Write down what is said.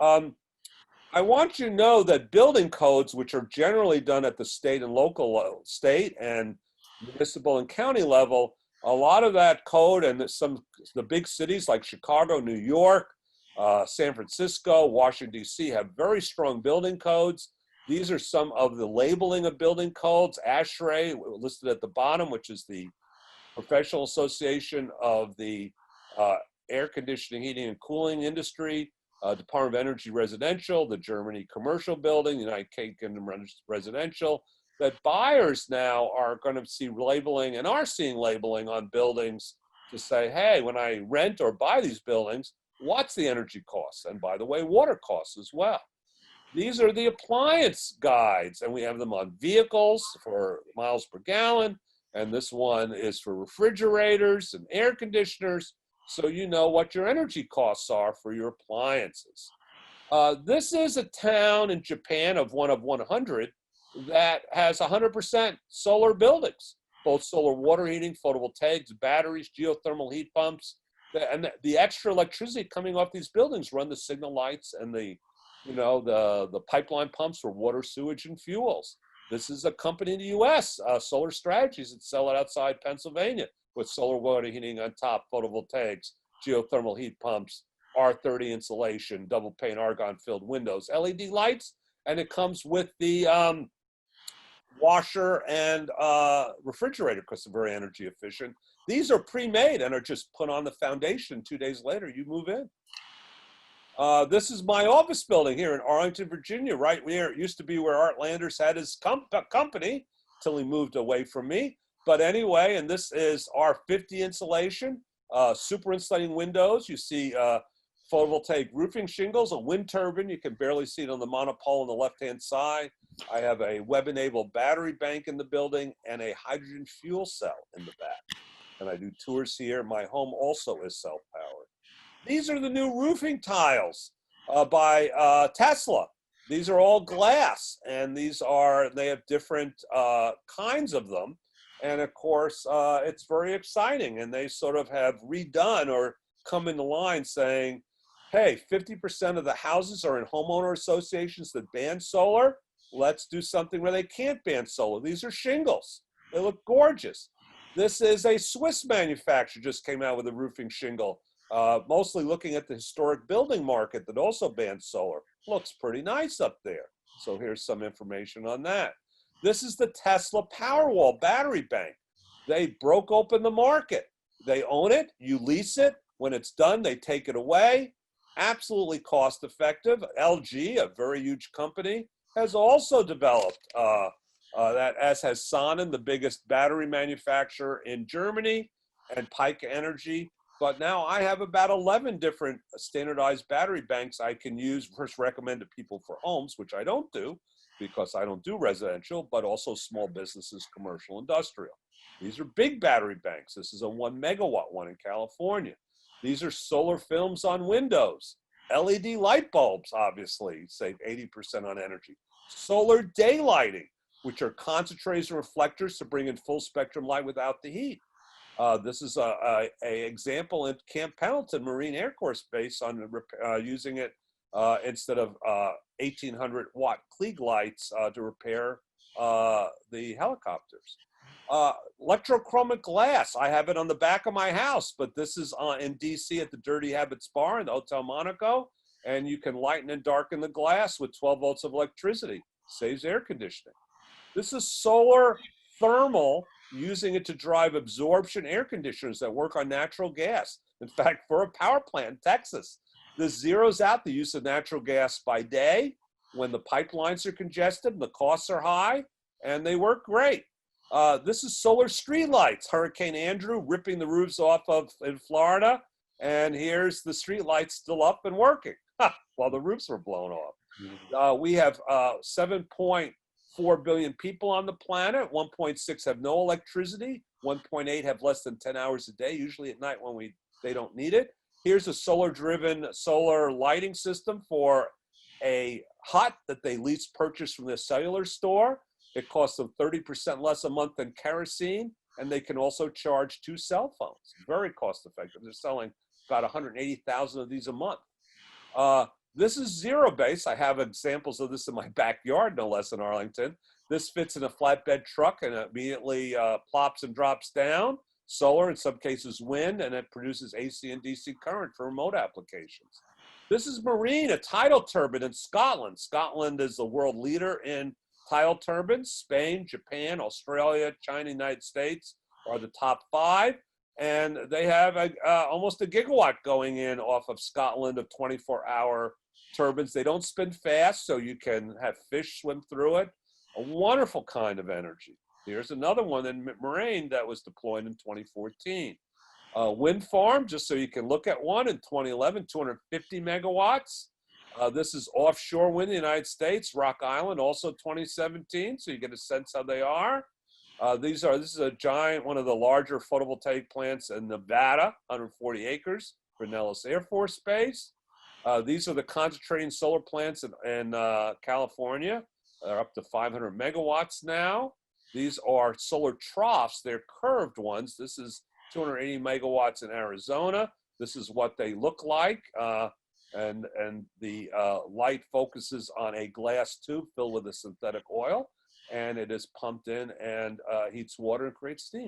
Um, I want you to know that building codes, which are generally done at the state and local level, state and municipal and county level, a lot of that code and the big cities like Chicago, New York, San Francisco, Washington, D.C. have very strong building codes. These are some of the labeling of building codes. ASHRAE listed at the bottom, which is the Professional Association of the Air Conditioning, Heating, and Cooling Industry, Department of Energy Residential, the Germany Commercial Building, the United Kingdom Residential, that buyers now are going to see labeling and are seeing labeling on buildings to say, hey, when I rent or buy these buildings, what's the energy costs? And by the way, water costs as well. These are the appliance guides, and we have them on vehicles for miles per gallon, and this one is for refrigerators and air conditioners, so you know what your energy costs are for your appliances. This is a town in Japan of 100 that has 100% solar buildings, both solar water heating, photovoltaics, batteries, geothermal heat pumps, and the extra electricity coming off these buildings run the signal lights and the pipeline pumps for water, sewage, and fuels. This is a company in the U.S., Solar Strategies, that sell it outside Pennsylvania with solar water heating on top, photovoltaics, geothermal heat pumps, R30 insulation, double pane argon-filled windows, LED lights, and it comes with the washer and refrigerator because they're very energy efficient. These are pre-made and are just put on the foundation. 2 days later, you move in. This is my office building here in Arlington, Virginia, right where it used to be where Art Landers had his company till he moved away from me. But anyway, and this is our 50 insulation, super insulating windows. You see photovoltaic roofing shingles, a wind turbine. You can barely see it on the monopole on the left-hand side. I have a web-enabled battery bank in the building and a hydrogen fuel cell in the back. And I do tours here. My home also is self-powered. These are the new roofing tiles by Tesla. These are all glass, and they have different kinds of them. And of course, it's very exciting. And they sort of have redone or come into line saying, hey, 50% of the houses are in homeowner associations that ban solar. Let's do something where they can't ban solar. These are shingles. They look gorgeous. This is a Swiss manufacturer, just came out with a roofing shingle. Mostly looking at the historic building market that also bans solar. Looks pretty nice up there. So here's some information on that. This is the Tesla Powerwall battery bank. They broke open the market. They own it, you lease it. When it's done, they take it away. Absolutely cost effective. LG, a very huge company, has also developed that, as has Sonnen, the biggest battery manufacturer in Germany, and Pike Energy. But now I have about 11 different standardized battery banks I can use, first recommend to people for homes, which I don't do because I don't do residential, but also small businesses, commercial, industrial. These are big battery banks. This is a 1 megawatt one in California. These are solar films on windows. LED light bulbs, obviously, save 80% on energy. Solar daylighting, which are concentrators and reflectors to bring in full spectrum light without the heat. This is a example in Camp Pendleton Marine Air Corps Base on using it instead of 1800 watt Klieg lights to repair the helicopters. Electrochromic glass, I have it on the back of my house, but this is in DC at the Dirty Habits Bar in the Hotel Monaco, and you can lighten and darken the glass with 12 volts of electricity. Saves air conditioning. This is solar thermal, using it to drive absorption air conditioners that work on natural gas. In fact, for a power plant in Texas, this zeroes out the use of natural gas by day when the pipelines are congested and the costs are high, and they work great. This is solar streetlights. Hurricane Andrew ripping the roofs off in Florida, and here's the streetlights still up and working while the roofs were blown off. We have 7.4 billion people on the planet. 1.6 have no electricity. 1.8 have less than 10 hours a day, usually at night when they don't need it. Here's a solar-driven solar lighting system for a hut that they lease purchase from the cellular store. It costs them 30% less a month than kerosene, and they can also charge 2 cell phones. Very cost effective. They're selling about 180,000 of these a month. This is zero base. I have examples of this in my backyard, no less, in Arlington. This fits in a flatbed truck and immediately plops and drops down. Solar, in some cases wind, and it produces AC and DC current for remote applications. This is marine, a tidal turbine in Scotland. Scotland is the world leader in tidal turbines. Spain, Japan, Australia, China, United States are the top 5. And they have almost a gigawatt going in off of Scotland of 24-hour turbines. They don't spin fast, so you can have fish swim through it. A wonderful kind of energy. Here's another one in Moraine that was deployed in 2014. Wind farm, just so you can look at one, in 2011, 250 megawatts. This is offshore wind in the United States, Rock Island, also 2017, so you get a sense how they are. This is a giant, one of the larger photovoltaic plants in Nevada, 140 acres for Nellis Air Force Base. These are the concentrating solar plants in California. They're up to 500 megawatts now. These are solar troughs. They're curved ones. This is 280 megawatts in Arizona. This is what they look like. And the light focuses on a glass tube filled with a synthetic oil, and it is pumped in and heats water and creates steam.